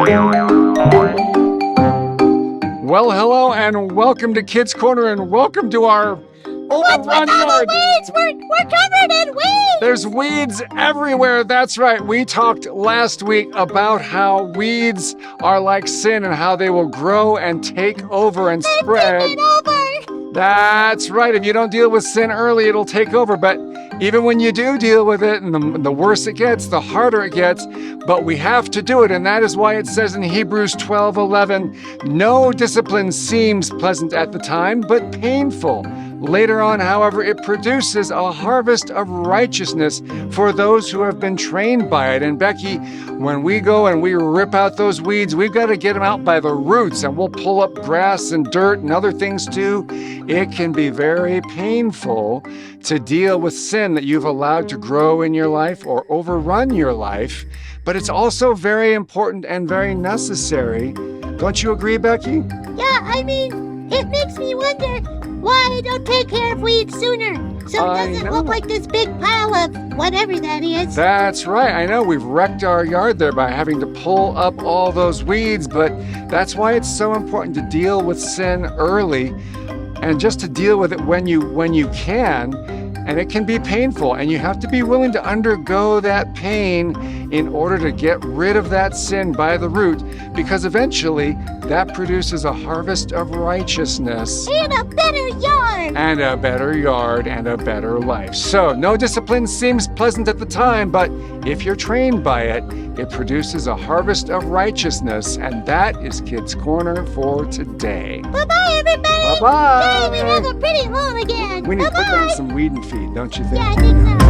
Well, hello and welcome to Kids Corner and welcome to our overrun yard. Weeds? We're covered in weeds. There's weeds everywhere. That's right. We talked last week about how weeds are like sin and how they will grow and take over and spread. Take it over. That's right. If you don't deal with sin early, it'll take over. But even when you do deal with it, and the worse it gets, the harder it gets. But we have to do it. And that is why it says in Hebrews 12:11, no discipline seems pleasant at the time, but painful. Later on, however, it produces a harvest of righteousness for those who have been trained by it. And Becky, when we go and we rip out those weeds, we've got to get them out by the roots, and we'll pull up grass and dirt and other things too. It can be very painful to deal with sin that you've allowed to grow in your life or overrun your life, but it's also very important and very necessary. Don't you agree, Becky? Yeah, I mean, it makes me wonder why I don't take care of weeds sooner, so it doesn't look like this big pile of whatever that is. That's right. I know we've wrecked our yard there by having to pull up all those weeds, but that's why it's so important to deal with sin early and just to deal with it when you can. And it can be painful, and you have to be willing to undergo that pain in order to get rid of that sin by the root, because eventually that produces a harvest of righteousness. And a better yard. And a better yard and a better life. So no discipline seems pleasant at the time, but if you're trained by it, it produces a harvest of righteousness. And that is Kids Corner for today. Bye-bye, everybody. Bye-bye. Yay, we have a pretty home again. We need to put Bye-bye. down some weed and feed, don't you think? Yeah, I think so.